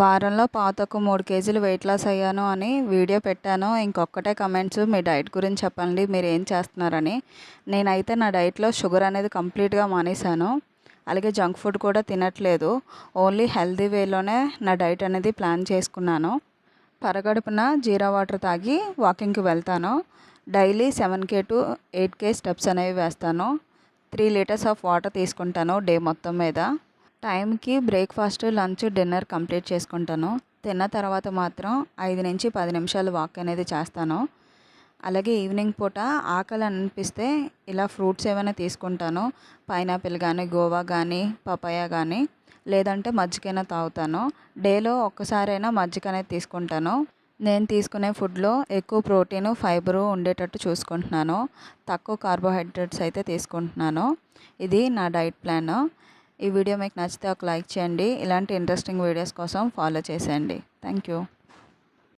వారంలో పావుతక్కువ 3 కేజీలు weight loss అయ్యాను అని వీడియో పెట్టాను. ఇంకొక్కటే కమెంట్స్ మీ డైట్ గురించి చెప్పండి. మీరేం చేస్తున్నారని. నేనైతే నా డైట్‌లో షుగర్ అనేది కంప్లీట్‌గా మానేశాను. అలాగే జంక్ ఫుడ్ కూడా తినట్లేదు. ఓన్లీ హెల్తీ వేలోనే నా డైట్ అనేది ప్లాన్ చేసుకున్నాను. పరగడుపున జీరా వాటర్ తాగి వాకింగ్‌కి వెళ్తాను. Daily 7K to 8K steps అనేవి వేస్తాను. 3 లీటర్స్ ఆఫ్ వాటర్ తీసుకుంటాను డే మొత్తం మీద. టైంకి బ్రేక్ఫాస్ట్, లంచ్, డిన్నర్ కంప్లీట్ చేసుకుంటాను. తిన్న తర్వాత మాత్రం 5-10 నిమిషాలు వాక్ అనేది చేస్తాను. అలాగే ఈవినింగ్ పూట ఆకలి అనిపిస్తే ఇలా ఫ్రూట్స్ ఏమైనా తీసుకుంటాను. పైనాపిల్ కానీ, గోవా కానీ, పపాయ కానీ, లేదంటే మజ్జిగైనా తాగుతాను. డేలో ఒక్కసారైనా మజ్జిగ అనేది తీసుకుంటాను. నేను తీసుకునే ఫుడ్లో ఎక్కువ ప్రోటీను, ఫైబరు ఉండేటట్టు చూసుకుంటున్నాను. తక్కువ కార్బోహైడ్రేట్స్ అయితే తీసుకుంటున్నాను. ఇది నా డైట్ ప్లాన్. ఈ వీడియో మీకు నచ్చితే ఒక లైక్ చేయండి. ఇలాంటి ఇంట్రెస్టింగ్ వీడియోస్ కోసం ఫాలో చేసేయండి. Thank you.